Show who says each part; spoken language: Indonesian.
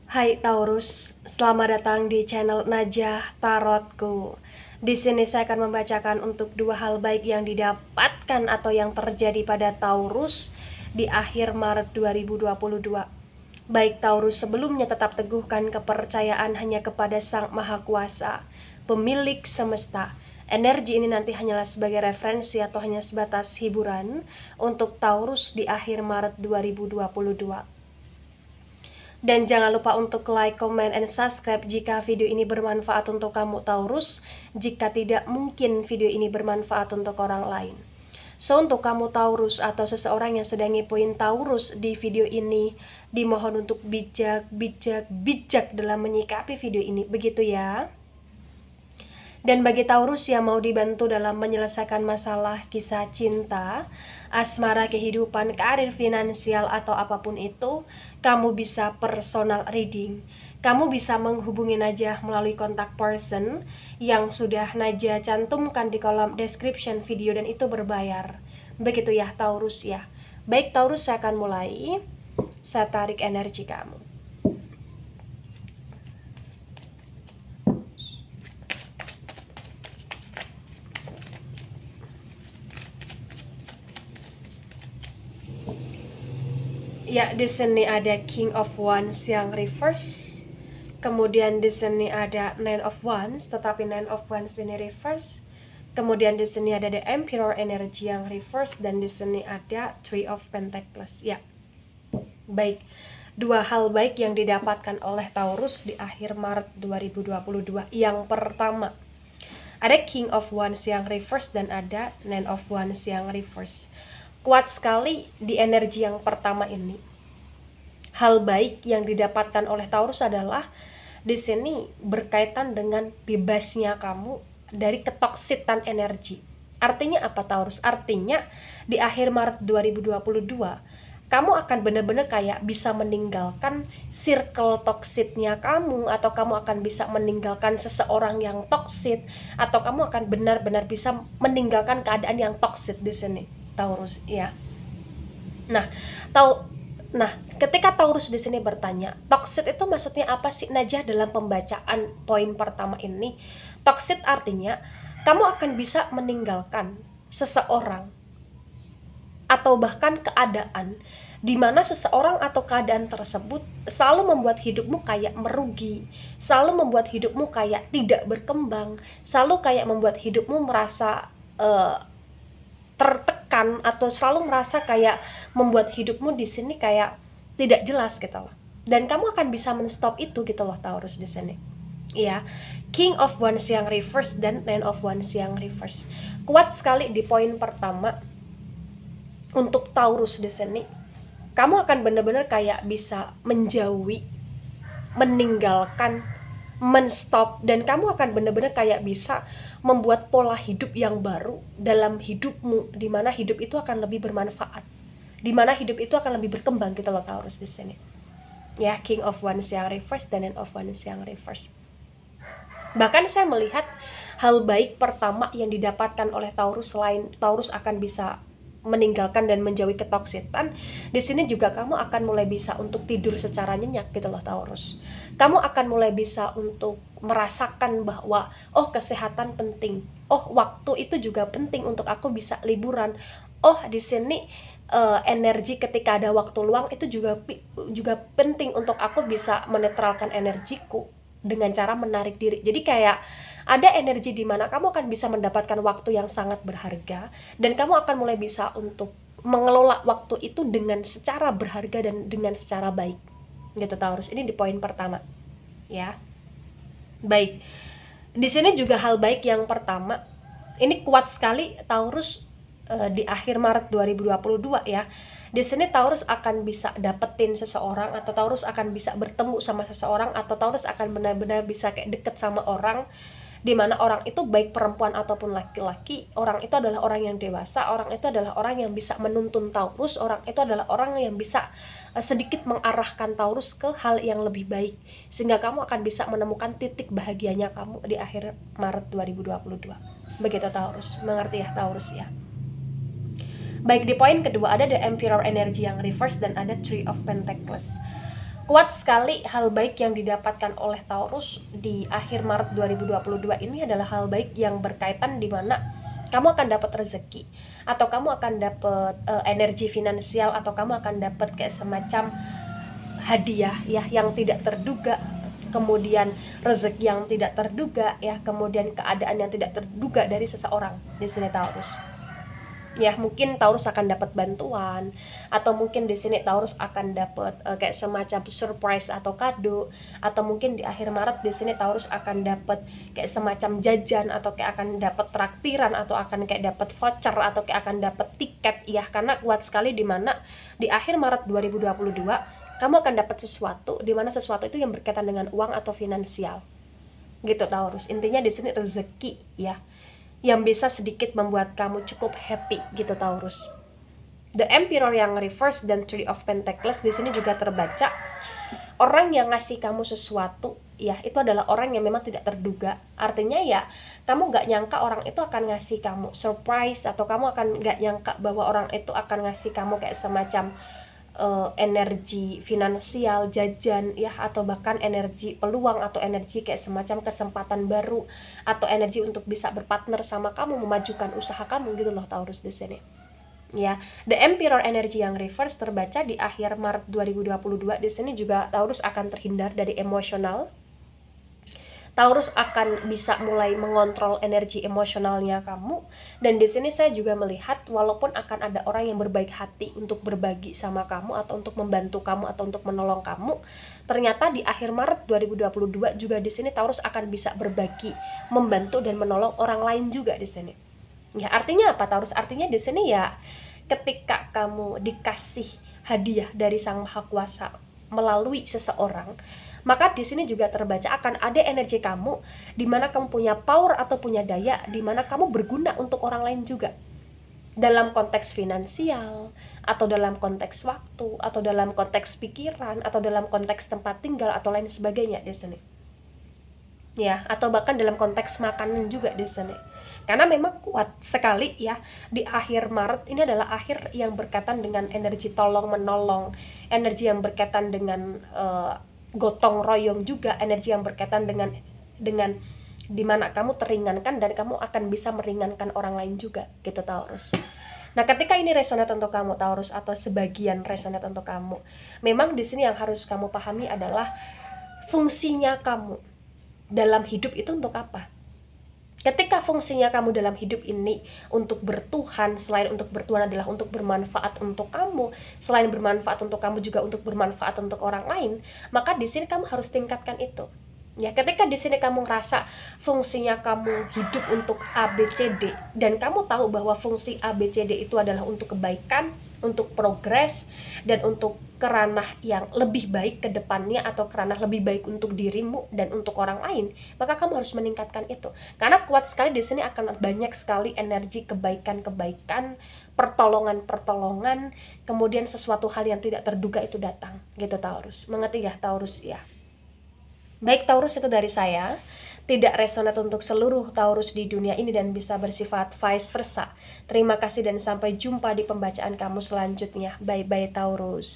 Speaker 1: Hai Taurus, selamat datang di channel Najah Tarotku. Di sini saya akan membacakan untuk dua hal baik yang didapatkan atau yang terjadi pada Taurus di akhir Maret 2022. Baik Taurus, sebelumnya tetap teguhkan kepercayaan hanya kepada Sang Maha Kuasa, pemilik semesta. Energi ini nanti hanyalah sebagai referensi atau hanya sebatas hiburan untuk Taurus di akhir Maret 2022. Dan jangan lupa untuk like, comment, and subscribe jika video ini bermanfaat untuk kamu Taurus. Jika tidak, mungkin video ini bermanfaat untuk orang lain. So, untuk kamu Taurus atau seseorang yang sedang ngepoin Taurus di video ini, dimohon untuk bijak dalam menyikapi video ini. Begitu ya. Dan bagi Taurus yang mau dibantu dalam menyelesaikan masalah kisah cinta, asmara, kehidupan, karir, finansial, atau apapun itu, kamu bisa personal reading. Kamu bisa menghubungi Najah melalui kontak person yang sudah Najah cantumkan di kolom description video dan itu berbayar. Begitu ya Taurus ya. Baik Taurus, saya akan mulai. Saya tarik energi kamu. Ya, di sini ada King of Wands yang reverse. Kemudian di sini ada Nine of Wands, tetapi Nine of Wands ini reverse. Kemudian di sini ada The Emperor energy yang reverse dan di sini ada Three of Pentacles. Ya. Baik. Dua hal baik yang didapatkan oleh Taurus di akhir Maret 2022. Yang pertama, ada King of Wands yang reverse dan ada Nine of Wands yang reverse. Kuat sekali di energi yang pertama ini. Hal baik yang didapatkan oleh Taurus adalah di sini berkaitan dengan bebasnya kamu dari ketoksitan energi. Artinya apa Taurus? Artinya di akhir Maret 2022 kamu akan benar-benar kayak bisa meninggalkan circle toksitnya kamu, atau kamu akan bisa meninggalkan seseorang yang toksit, atau kamu akan benar-benar bisa meninggalkan keadaan yang toksit di sini. Taurus, ya. Nah, ketika Taurus di sini bertanya, toksit itu maksudnya apa sih Najah dalam pembacaan poin pertama ini? Toksit artinya kamu akan bisa meninggalkan seseorang atau bahkan keadaan di mana seseorang atau keadaan tersebut selalu membuat hidupmu kayak merugi, selalu membuat hidupmu kayak tidak berkembang, selalu kayak membuat hidupmu merasa tertekan, atau selalu merasa kayak membuat hidupmu di sini kayak tidak jelas gitu loh. Dan kamu akan bisa menstop itu gitu loh Taurus di sini. Ya, King of Wands yang reverse dan Nine of Wands yang reverse. Kuat sekali di poin pertama untuk Taurus di sini. Kamu akan benar-benar kayak bisa menjauhi, meninggalkan, menstop, dan kamu akan benar-benar kayak bisa membuat pola hidup yang baru dalam hidupmu, di mana hidup itu akan lebih bermanfaat, di mana hidup itu akan lebih berkembang gitu loh Taurus di sini. Ya, King of Wands yang reverse dan Nine of Wands yang reverse. Bahkan saya melihat hal baik pertama yang didapatkan oleh Taurus, selain Taurus akan bisa meninggalkan dan menjauhi ketoksitan, di sini juga kamu akan mulai bisa untuk tidur secara nyenyak gitu loh Taurus. Kamu akan mulai bisa untuk merasakan bahwa oh kesehatan penting, oh waktu itu juga penting untuk aku bisa liburan, oh di sini energi ketika ada waktu luang itu juga penting untuk aku bisa menetralkan energiku dengan cara menarik diri. Jadi kayak ada energi di mana kamu akan bisa mendapatkan waktu yang sangat berharga dan kamu akan mulai bisa untuk mengelola waktu itu dengan secara berharga dan dengan secara baik. Gitu Taurus. Ini di poin pertama. Ya. Baik. Di sini juga hal baik yang pertama. Ini kuat sekali Taurus di akhir Maret 2022 ya. Di sini Taurus akan bisa dapetin seseorang, atau Taurus akan bisa bertemu sama seseorang, atau Taurus akan benar-benar bisa kayak deket sama orang, dimana orang itu baik perempuan ataupun laki-laki, orang itu adalah orang yang dewasa, orang itu adalah orang yang bisa menuntun Taurus, orang itu adalah orang yang bisa sedikit mengarahkan Taurus ke hal yang lebih baik, sehingga kamu akan bisa menemukan titik bahagianya kamu di akhir Maret 2022. Begitu Taurus, mengerti ya Taurus ya. Baik, di poin kedua ada The Emperor energy yang reverse dan ada Three of Pentacles. Kuat sekali hal baik yang didapatkan oleh Taurus di akhir Maret 2022 ini adalah hal baik yang berkaitan di mana kamu akan dapat rezeki, atau kamu akan dapat energi finansial, atau kamu akan dapat kayak semacam hadiah ya yang tidak terduga, kemudian rezeki yang tidak terduga ya, kemudian keadaan yang tidak terduga dari seseorang di sini Taurus. Ya mungkin Taurus akan dapat bantuan, atau mungkin di sini Taurus akan dapat kayak semacam surprise atau kado, atau mungkin di akhir Maret di sini Taurus akan dapat kayak semacam jajan, atau kayak akan dapat traktiran, atau akan kayak dapat voucher, atau kayak akan dapat tiket ya, karena kuat sekali di mana di akhir Maret 2022 kamu akan dapat sesuatu, di mana sesuatu itu yang berkaitan dengan uang atau finansial gitu Taurus. Intinya di sini rezeki ya, yang bisa sedikit membuat kamu cukup happy gitu Taurus. The Emperor yang reverse dan Three of Pentacles di sini juga terbaca. Orang yang ngasih kamu sesuatu ya, itu adalah orang yang memang tidak terduga. Artinya ya, kamu gak nyangka orang itu akan ngasih kamu surprise, atau kamu akan gak nyangka bahwa orang itu akan ngasih kamu kayak semacam energi finansial, jajan ya, atau bahkan energi peluang, atau energi kayak semacam kesempatan baru, atau energi untuk bisa berpartner sama kamu, memajukan usaha kamu gitu loh Taurus di sini. Ya, The Emperor energi yang reverse terbaca di akhir Maret 2022 di sini juga Taurus akan terhindar dari emosional. Taurus akan bisa mulai mengontrol energi emosionalnya kamu. Dan di sini saya juga melihat walaupun akan ada orang yang berbaik hati untuk berbagi sama kamu, atau untuk membantu kamu, atau untuk menolong kamu, ternyata di akhir Maret 2022 juga di sini Taurus akan bisa berbagi, membantu dan menolong orang lain juga di sini. Ya, artinya apa Taurus? Artinya di sini ya, ketika kamu dikasih hadiah dari Sang Maha Kuasa melalui seseorang, maka di sini juga terbaca akan ada energi kamu di mana kamu punya power atau punya daya, di mana kamu berguna untuk orang lain juga, dalam konteks finansial, atau dalam konteks waktu, atau dalam konteks pikiran, atau dalam konteks tempat tinggal, atau lain sebagainya di sini ya, atau bahkan dalam konteks makanan juga di sini. Karena memang kuat sekali ya, di akhir Maret ini adalah akhir yang berkaitan dengan energi tolong menolong, energi yang berkaitan dengan gotong royong juga, energi yang berkaitan dengan dimana kamu teringankan dan kamu akan bisa meringankan orang lain juga gitu Taurus. Nah, ketika ini resonate untuk kamu Taurus, atau sebagian resonate untuk kamu, memang di sini yang harus kamu pahami adalah fungsinya kamu dalam hidup itu untuk apa. Ketika fungsinya kamu dalam hidup ini untuk bertuhan, selain untuk bertuhan adalah untuk bermanfaat untuk kamu, selain bermanfaat untuk kamu juga untuk bermanfaat untuk orang lain, maka di sini kamu harus tingkatkan itu. Ya, ketika di sini kamu ngerasa fungsinya kamu hidup untuk ABCD, dan kamu tahu bahwa fungsi ABCD itu adalah untuk kebaikan, untuk progres, dan untuk keranah yang lebih baik ke depannya, atau keranah lebih baik untuk dirimu dan untuk orang lain, maka kamu harus meningkatkan itu. Karena kuat sekali di sini akan banyak sekali energi kebaikan-kebaikan, pertolongan-pertolongan, kemudian sesuatu hal yang tidak terduga itu datang gitu Taurus. Mengerti ya Taurus ya? Baik Taurus, itu dari saya. Tidak resonate untuk seluruh Taurus di dunia ini dan bisa bersifat vice versa. Terima kasih dan sampai jumpa di pembacaan kamu selanjutnya. Bye-bye Taurus.